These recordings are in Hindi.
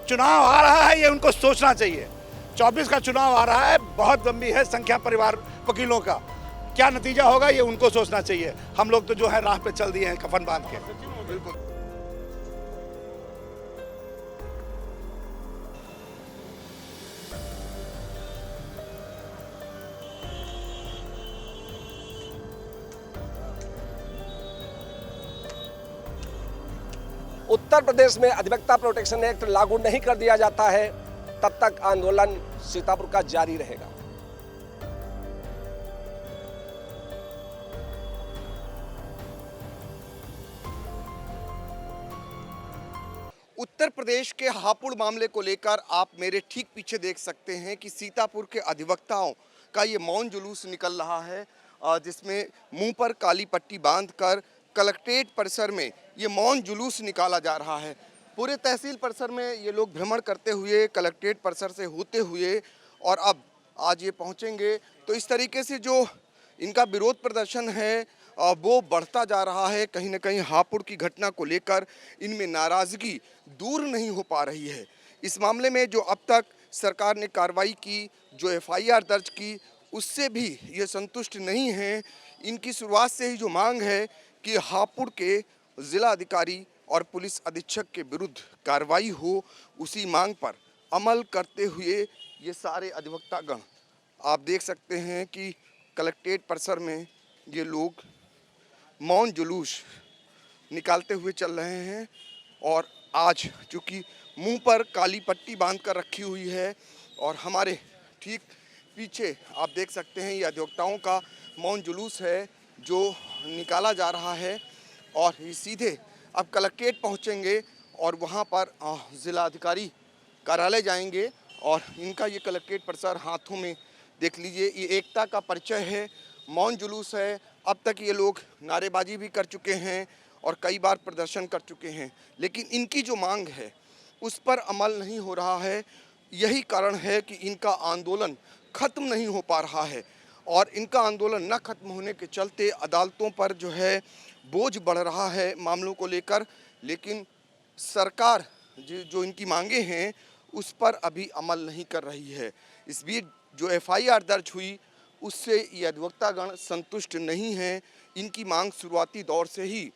चुनाव आ रहा है ये उनको सोचना चाहिए। 24 का चुनाव आ रहा है, बहुत गंभीर है संख्या परिवार वकीलों का, क्या नतीजा होगा ये उनको सोचना चाहिए। हम लोग तो जो है राह पे चल दिए हैं कफन बांध के। बिल्कुल। उत्तर प्रदेश में अधिवक्ता प्रोटेक्शन एक्ट लागू नहीं कर दिया जाता है तब तक आंदोलन सीतापुर का जारी रहेगा। उत्तर प्रदेश के हापुड़ मामले को लेकर आप मेरे ठीक पीछे देख सकते हैं कि सीतापुर के अधिवक्ताओं का ये मौन जुलूस निकल रहा है, जिसमें मुंह पर काली पट्टी बांधकर कलेक्ट्रेट परिसर में ये मौन जुलूस निकाला जा रहा है। पूरे तहसील परिसर में ये लोग भ्रमण करते हुए कलेक्ट्रेट परिसर से होते हुए और अब आज ये पहुंचेंगे। तो इस तरीके से जो इनका विरोध प्रदर्शन है वो बढ़ता जा रहा है। कहीं ना कहीं हापुड़ की घटना को लेकर इनमें नाराज़गी दूर नहीं हो पा रही है। इस मामले में जो अब तक सरकार ने कार्रवाई की, जो एफआईआर दर्ज की, उससे भी ये संतुष्ट नहीं हैं। इनकी शुरुआत से ही जो मांग है कि हापुड़ के ज़िला अधिकारी और पुलिस अधीक्षक के विरुद्ध कार्रवाई हो, उसी मांग पर अमल करते हुए ये सारे अधिवक्तागण आप देख सकते हैं कि कलेक्ट्रेट परिसर में ये लोग मौन जुलूस निकालते हुए चल रहे हैं। और आज चूँकि मुंह पर काली पट्टी बांध कर रखी हुई है और हमारे ठीक पीछे आप देख सकते हैं ये अधिवक्ताओं का मौन जुलूस है जो निकाला जा रहा है। और ये सीधे अब कलेक्ट्रेट पहुंचेंगे और वहां पर ज़िला अधिकारी कार्यालय जाएंगे। और इनका ये कलेक्ट्रेट परिसर हाथों में देख लीजिए, ये एकता का परिचय है, मौन जुलूस है। अब तक ये लोग नारेबाजी भी कर चुके हैं और कई बार प्रदर्शन कर चुके हैं, लेकिन इनकी जो मांग है उस पर अमल नहीं हो रहा है। यही कारण है कि इनका आंदोलन ख़त्म नहीं हो पा रहा है और इनका आंदोलन न ख़त्म होने के चलते अदालतों पर जो है बोझ बढ़ रहा है मामलों को लेकर। लेकिन सरकार जो इनकी मांगे हैं उस पर अभी अमल नहीं कर रही है। इस बीच जो एफआईआर दर्ज हुई उससे ये अधिवक्तागण संतुष्ट नहीं हैं। इनकी मांग शुरुआती दौर से ही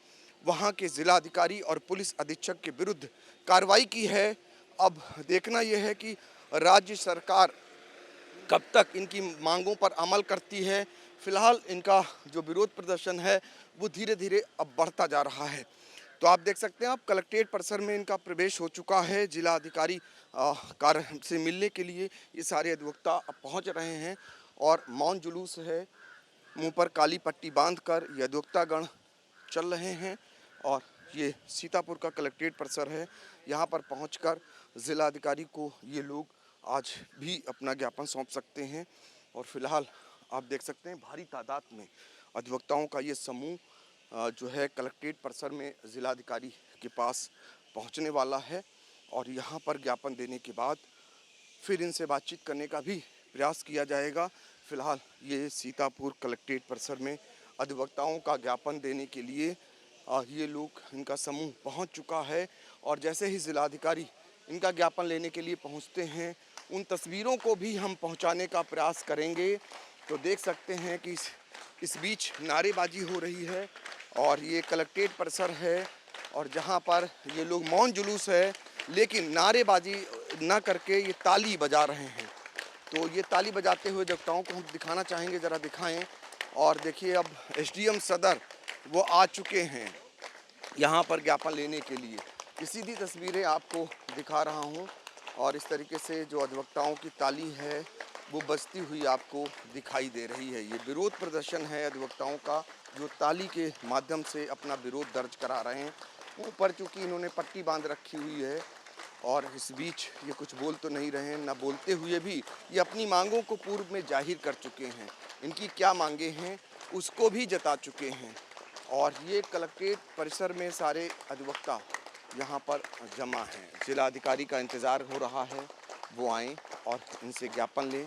वहाँ के ज़िलाधिकारी और पुलिस अधीक्षक के विरुद्ध कार्रवाई की है। अब देखना यह है कि राज्य सरकार कब तक इनकी मांगों पर अमल करती है। फिलहाल इनका जो विरोध प्रदर्शन है वो धीरे धीरे अब बढ़ता जा रहा है। तो आप देख सकते हैं, आप कलेक्ट्रेट परिसर में इनका प्रवेश हो चुका है। जिला अधिकारी कार्य से मिलने के लिए ये सारे अधिवक्ता अब पहुंच रहे हैं और मौन जुलूस है, मुंह पर काली पट्टी बांधकर ये अधिवक्तागण चल रहे हैं। और ये सीतापुर का कलेक्ट्रेट परिसर है, यहाँ पर पहुंचकर जिला अधिकारी को ये लोग आज भी अपना ज्ञापन सौंप सकते हैं। और फिलहाल आप देख सकते हैं भारी तादाद में अधिवक्ताओं का ये समूह जो है कलेक्ट्रेट परिसर में ज़िलाधिकारी के पास पहुंचने वाला है और यहाँ पर ज्ञापन देने के बाद फिर इनसे बातचीत करने का भी प्रयास किया जाएगा। फिलहाल ये सीतापुर कलेक्ट्रेट परिसर में अधिवक्ताओं का ज्ञापन देने के लिए ये लोग, इनका समूह पहुंच चुका है। और जैसे ही ज़िलाधिकारी इनका ज्ञापन लेने के लिए पहुंचते हैं उन तस्वीरों को भी हम पहुंचाने का प्रयास करेंगे। तो देख सकते हैं कि इस बीच नारेबाजी हो रही है और ये कलेक्ट्रेट परिसर है और जहां पर ये लोग मौन जुलूस है लेकिन नारेबाजी ना करके ये ताली बजा रहे हैं। तो ये ताली बजाते हुए अधिवक्ताओं को हम दिखाना चाहेंगे, ज़रा दिखाएं। और देखिए अब एसडीएम सदर वो आ चुके हैं यहाँ पर ज्ञापन लेने के लिए। ये सीधी तस्वीरें आपको दिखा रहा हूँ और इस तरीके से जो अधिवक्ताओं की ताली है वो बजती हुई आपको दिखाई दे रही है। ये विरोध प्रदर्शन है अधिवक्ताओं का, जो ताली के माध्यम से अपना विरोध दर्ज करा रहे हैं। ऊपर चूँकि इन्होंने पट्टी बांध रखी हुई है और इस बीच ये कुछ बोल तो नहीं रहे हैं, ना बोलते हुए भी ये अपनी मांगों को पूर्व में जाहिर कर चुके हैं। इनकी क्या मांगे हैं उसको भी जता चुके हैं। और ये कलेक्ट्रेट परिसर में सारे अधिवक्ता यहाँ पर जमा हैं। जिलाधिकारी का इंतज़ार हो रहा है वो आएँ और इनसे ज्ञापन लें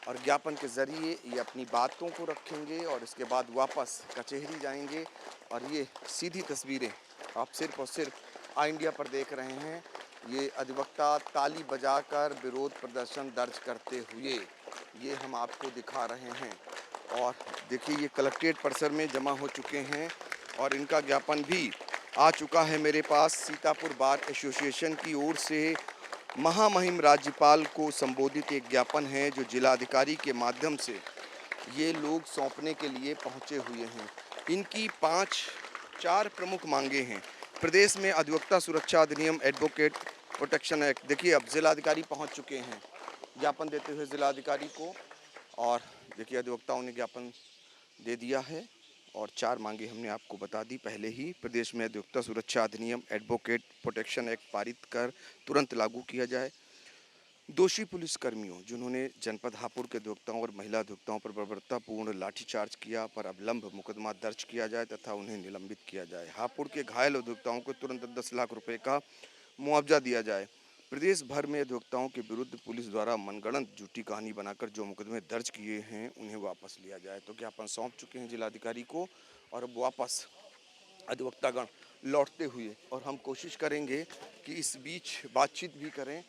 और ज्ञापन के ज़रिए ये अपनी बातों को रखेंगे और इसके बाद वापस कचहरी जाएंगे। और ये सीधी तस्वीरें आप सिर्फ और सिर्फ आई इंडिया पर देख रहे हैं। ये अधिवक्ता ताली बजाकर विरोध प्रदर्शन दर्ज करते हुए ये हम आपको दिखा रहे हैं। और देखिए ये कलेक्ट्रेट परिसर में जमा हो चुके हैं और इनका ज्ञापन भी आ चुका है मेरे पास। सीतापुर बार एसोसिएशन की ओर से महामहिम राज्यपाल को संबोधित एक ज्ञापन है जो जिलाधिकारी के माध्यम से ये लोग सौंपने के लिए पहुंचे हुए हैं। इनकी 4 प्रमुख मांगे हैं। प्रदेश में अधिवक्ता सुरक्षा अधिनियम एडवोकेट प्रोटेक्शन एक्ट, देखिए अब जिलाधिकारी पहुंच चुके हैं ज्ञापन देते हुए जिलाधिकारी को, और देखिए अधिवक्ताओं ने ज्ञापन दे दिया है और 4 मांगे हमने आपको बता दी पहले ही। प्रदेश में अधिवक्ता सुरक्षा अधिनियम एडवोकेट प्रोटेक्शन एक्ट पारित कर तुरंत लागू किया जाए। दोषी पुलिसकर्मियों जिन्होंने जनपद हापुड़ के अधिवक्ताओं और महिला अधिवक्ताओं पर बर्बरतापूर्ण लाठीचार्ज किया पर अविलंब मुकदमा दर्ज किया जाए तथा उन्हें निलंबित किया जाए। हापुड़ के घायल अधिवक्ताओं को तुरंत 10 लाख रुपए का मुआवजा दिया जाए। प्रदेश भर में अधिवक्ताओं के विरुद्ध पुलिस द्वारा मनगढ़ंत झूठी कहानी बनाकर जो मुकदमे दर्ज किए हैं उन्हें वापस लिया जाए। तो ज्ञापन सौंप चुके हैं जिलाधिकारी को और अब वापस अधिवक्तागण लौटते हुए, और हम कोशिश करेंगे कि इस बीच बातचीत भी करें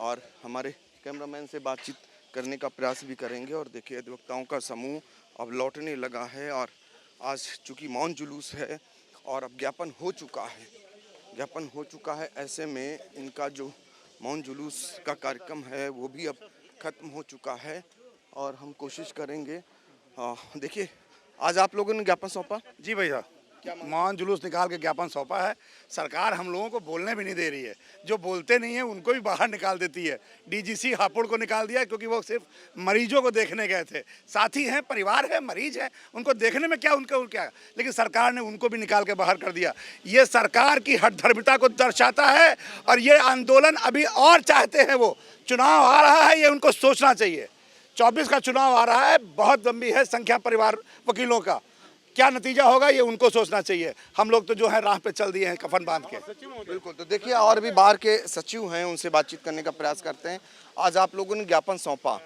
और हमारे कैमरामैन से बातचीत करने का प्रयास भी करेंगे। और देखिए अधिवक्ताओं का समूह अब लौटने लगा है और आज चूँकि मौन जुलूस है और अब ज्ञापन हो चुका है, ऐसे में इनका जो मौन जुलूस का कार्यक्रम है वो भी अब खत्म हो चुका है और हम कोशिश करेंगे। देखिए आज आप लोगों ने ज्ञापन सौंपा? जी भैया, मौन जुलूस निकाल के ज्ञापन सौंपा है। सरकार हम लोगों को बोलने भी नहीं दे रही है, जो बोलते नहीं है उनको भी बाहर निकाल देती है। डीजीसी हापुड़ को निकाल दिया क्योंकि वो सिर्फ मरीजों को देखने गए थे। साथी हैं, परिवार है, मरीज है, उनको देखने में क्या क्या, लेकिन सरकार ने उनको भी निकाल के बाहर कर दिया। ये सरकार की हठधर्मिता को दर्शाता है और ये आंदोलन अभी और चाहते हैं। वो चुनाव आ रहा है, ये उनको सोचना चाहिए। 24 का चुनाव आ रहा है, बहुत लंबी है संख्या परिवार वकीलों का, क्या नतीजा होगा ये उनको सोचना चाहिए। हम लोग तो जो है राह पे चल दिए हैं कफन बांध के। बिल्कुल, तो देखिए और भी बाहर के सचिव हैं, उनसे बातचीत करने का प्रयास करते हैं। आज आप लोगों ने ज्ञापन सौंपा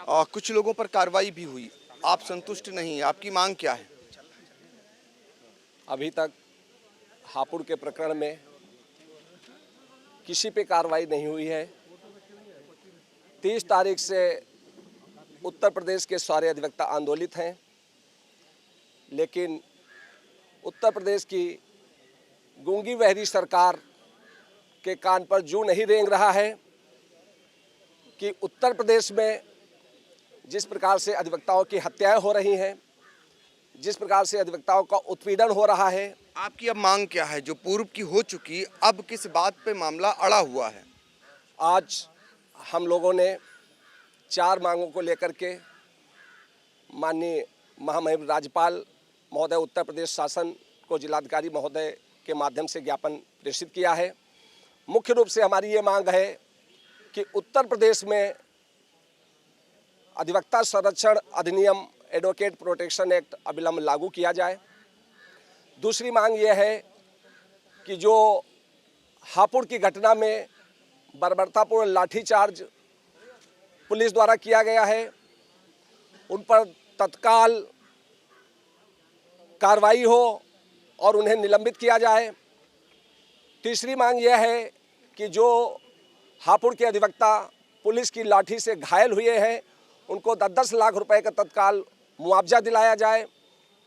और कुछ लोगों पर कार्रवाई भी हुई, आप संतुष्ट नहीं, आपकी मांग क्या है? अभी तक हापुड़ के प्रकरण में किसी पे कार्रवाई नहीं हुई है। 30 तारीख से उत्तर प्रदेश के सारे अधिवक्ता आंदोलित हैं, लेकिन उत्तर प्रदेश की गूंगी बहरी सरकार के कान पर जूं नहीं रेंग रहा है कि उत्तर प्रदेश में जिस प्रकार से अधिवक्ताओं की हत्याएं हो रही हैं, जिस प्रकार से अधिवक्ताओं का उत्पीड़न हो रहा है। आपकी अब मांग क्या है जो पूर्व की हो चुकी, अब किस बात पे मामला अड़ा हुआ है? आज हम लोगों ने 4 मांगों को लेकर के माननीय महामहिम राज्यपाल महोदय उत्तर प्रदेश शासन को जिलाधिकारी महोदय के माध्यम से ज्ञापन प्रेषित किया है। मुख्य रूप से हमारी ये मांग है कि उत्तर प्रदेश में अधिवक्ता संरक्षण अधिनियम एडवोकेट प्रोटेक्शन एक्ट अविलंब लागू किया जाए। दूसरी मांग ये है कि जो हापुड़ की घटना में बर्बरतापूर्ण लाठीचार्ज पुलिस द्वारा किया गया है, उन पर तत्काल कार्रवाई हो और उन्हें निलंबित किया जाए। तीसरी मांग यह है कि जो हापुड़ के अधिवक्ता पुलिस की लाठी से घायल हुए हैं उनको 10-10 लाख रुपए का तत्काल मुआवजा दिलाया जाए।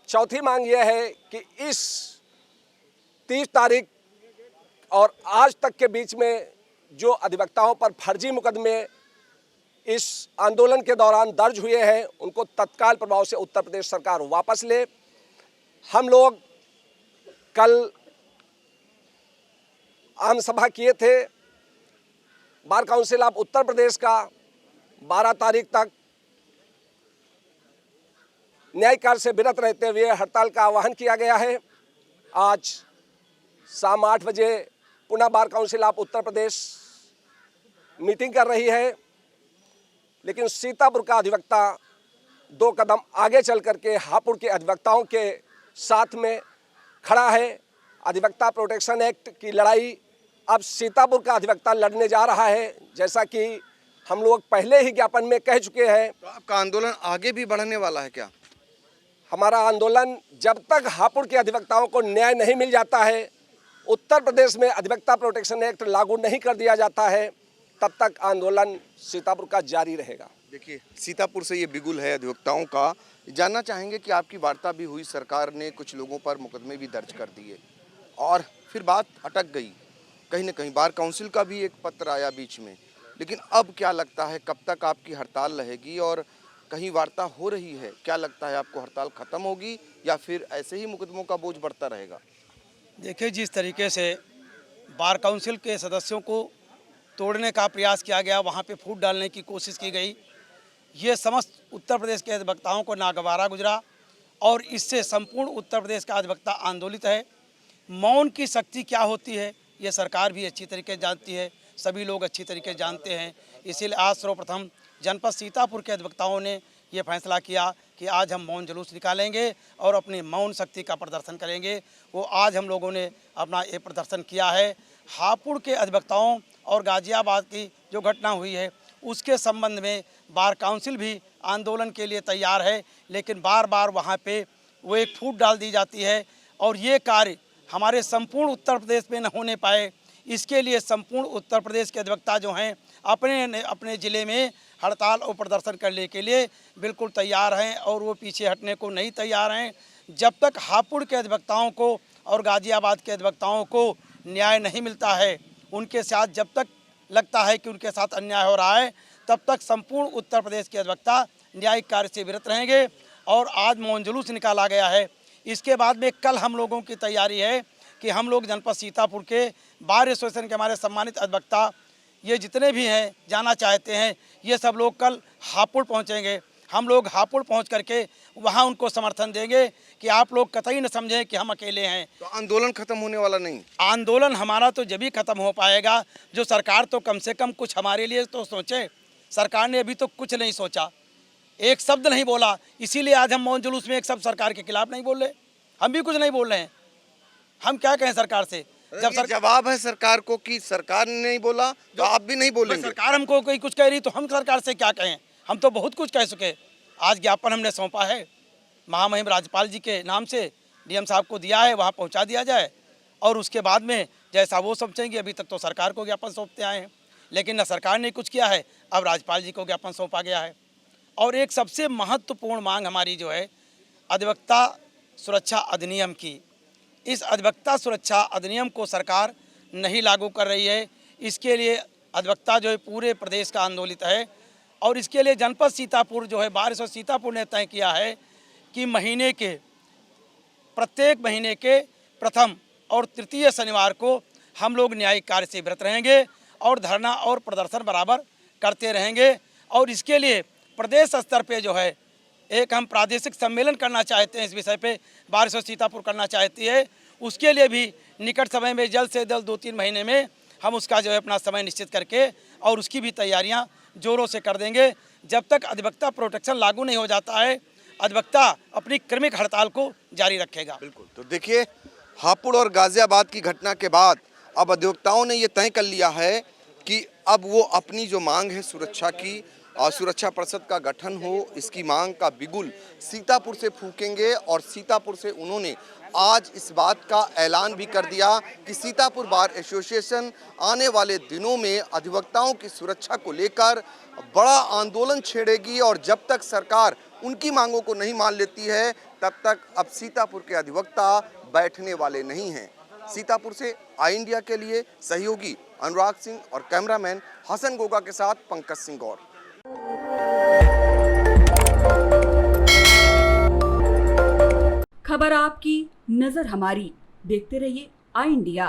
चौथी मांग यह है कि इस 30 तारीख और आज तक के बीच में जो अधिवक्ताओं पर फर्जी मुकदमे इस आंदोलन के दौरान दर्ज हुए हैं उनको तत्काल प्रभाव से उत्तर प्रदेश सरकार वापस ले। हम लोग कल आम सभा किए थे। Bar council of Uttar Pradesh का 12 तारीख तक न्यायिक कार्य से विरत रहते हुए हड़ताल का आह्वान किया गया है। आज शाम 8 बजे पुनः bar council of Uttar Pradesh meeting कर रही है, लेकिन सीतापुर का अधिवक्ता 2 कदम आगे चल करके हापुड़ के अधिवक्ताओं के साथ में खड़ा है। अधिवक्ता प्रोटेक्शन एक्ट की लड़ाई अब सीतापुर का अधिवक्ता लड़ने जा रहा है, जैसा कि हम लोग पहले ही ज्ञापन में कह चुके हैं। तो आपका आंदोलन आगे भी बढ़ने वाला है क्या? हमारा आंदोलन जब तक हापुड़ के अधिवक्ताओं को न्याय नहीं मिल जाता है उत्तर प्रदेश में अधिवक्ता प्रोटेक्शन एक्ट लागू नहीं कर दिया जाता है तब तक आंदोलन सीतापुर का जारी रहेगा। देखिए, सीतापुर से ये बिगुल है अधिवक्ताओं का। जानना चाहेंगे कि आपकी वार्ता भी हुई, सरकार ने कुछ लोगों पर मुकदमे भी दर्ज कर दिए और फिर बात अटक गई। कहीं ना कहीं बार काउंसिल का भी एक पत्र आया बीच में, लेकिन अब क्या लगता है कब तक आपकी हड़ताल रहेगी? और कहीं वार्ता हो रही है, क्या लगता है आपको हड़ताल खत्म होगी या फिर ऐसे ही मुकदमों का बोझ बढ़ता रहेगा? देखिए, जिस तरीके से बार काउंसिल के सदस्यों को तोड़ने का प्रयास किया गया, वहाँ पे फूट डालने की कोशिश की गई, ये समस्त उत्तर प्रदेश के अधिवक्ताओं को नागवारा गुजरा और इससे संपूर्ण उत्तर प्रदेश का अधिवक्ता आंदोलित है। मौन की शक्ति क्या होती है ये सरकार भी अच्छी तरीके से जानती है, सभी लोग अच्छी तरीके से जानते हैं। इसीलिए आज सर्वप्रथम जनपद सीतापुर के अधिवक्ताओं ने ये फैसला किया कि आज हम मौन जुलूस निकालेंगे और अपनी मौन शक्ति का प्रदर्शन करेंगे। वो आज हम लोगों ने अपना ये प्रदर्शन किया है। हापुड़ के अधिवक्ताओं और गाजियाबाद की जो घटना हुई है उसके संबंध में बार काउंसिल भी आंदोलन के लिए तैयार है, लेकिन बार बार वहाँ पे वो एक फूट डाल दी जाती है और ये कार्य हमारे संपूर्ण उत्तर प्रदेश में न होने पाए, इसके लिए संपूर्ण उत्तर प्रदेश के अधिवक्ता जो हैं अपने ज़िले में हड़ताल और प्रदर्शन करने के लिए बिल्कुल तैयार हैं और वो पीछे हटने को नहीं तैयार हैं। जब तक हापुड़ के अधिवक्ताओं को और गाजियाबाद के अधिवक्ताओं को न्याय नहीं मिलता है, उनके साथ जब तक लगता है कि उनके साथ अन्याय हो रहा है, तब तक संपूर्ण उत्तर प्रदेश के अधिवक्ता न्यायिक कार्य से विरत रहेंगे। और आज मौन जुलूस निकाला गया है। इसके बाद में कल हम लोगों की तैयारी है कि हम लोग जनपद सीतापुर के बार एसोसिएशन के हमारे सम्मानित अधिवक्ता ये जितने भी हैं जाना चाहते हैं, ये सब लोग कल हापुड़ पहुंचेंगे। हम लोग हापुड़ पहुंच करके वहां उनको समर्थन देंगे कि आप लोग कतई न समझें कि हम अकेले हैं। तो आंदोलन खत्म होने वाला नहीं? आंदोलन हमारा तो जब ही खत्म हो पाएगा जो सरकार तो कम से कम कुछ हमारे लिए तो सोचे। सरकार ने अभी तो कुछ नहीं सोचा, एक शब्द नहीं बोला। इसीलिए आज हम मौन जुलूस में एक शब्द सरकार के खिलाफ नहीं बोल रहे, हम भी कुछ नहीं बोल रहे हैं। हम क्या कहें सरकार से? जब जवाब है सरकार को कि सरकार ने नहीं बोला तो आप भी नहीं बोलेंगे? सरकार हमको कोई कुछ कह रही तो हम सरकार से क्या कहें? हम तो बहुत कुछ कह चुके। आज ज्ञापन हमने सौंपा है महामहिम राज्यपाल जी के नाम से, डीएम साहब को दिया है, वहाँ पहुँचा दिया जाए और उसके बाद में जैसा वो समझेंगे। अभी तक तो सरकार को ज्ञापन सौंपते आए हैं, लेकिन न सरकार ने कुछ किया है, अब राज्यपाल जी को ज्ञापन सौंपा गया है। और एक सबसे महत्वपूर्ण मांग हमारी जो है अधिवक्ता सुरक्षा अधिनियम की, इस अधिवक्ता सुरक्षा अधिनियम को सरकार नहीं लागू कर रही है। इसके लिए अधिवक्ता जो है पूरे प्रदेश का आंदोलित है और इसके लिए जनपद सीतापुर जो है बार एसोसिएशन सीतापुर ने तय किया है कि प्रत्येक महीने के प्रथम और तृतीय शनिवार को हम लोग न्यायिक कार्य से विरत रहेंगे और धरना और प्रदर्शन बराबर करते रहेंगे। और इसके लिए प्रदेश स्तर पे जो है एक हम प्रादेशिक सम्मेलन करना चाहते हैं, इस विषय पे बार एसोसिएशन सीतापुर करना चाहती है। उसके लिए भी निकट समय में जल्द से जल्द 2-3 महीने में हम उसका जो है अपना समय निश्चित करके और उसकी भी तैयारियां जोरों से कर देंगे। जब तक अधिवक्ता प्रोटेक्शन लागू नहीं हो जाता है, अधिवक्ता अपनी क्रमिक हड़ताल को जारी रखेगा। बिल्कुल। तो देखिए, हापुड़ और गाजियाबाद की घटना के बाद अब अधिवक्ताओं ने ये तय कर लिया है कि अब वो अपनी जो मांग है सुरक्षा की और सुरक्षा परिषद का गठन हो, इसकी मांग का बिगुल सीतापुर से फूकेंगे। और सीतापुर से उन्होंने आज इस बात का ऐलान भी कर दिया कि सीतापुर बार एसोसिएशन आने वाले दिनों में अधिवक्ताओं की सुरक्षा को लेकर बड़ा आंदोलन छेड़ेगी और जब तक सरकार उनकी मांगों को नहीं मान लेती है तब तक अब सीतापुर के अधिवक्ता बैठने वाले नहीं हैं। सीतापुर से आई इंडिया के लिए सहयोगी अनुराग सिंह और कैमरामैन हसन गोगा के साथ पंकज सिंह गौर। खबर आपकी, नजर हमारी। देखते रहिए आई इंडिया।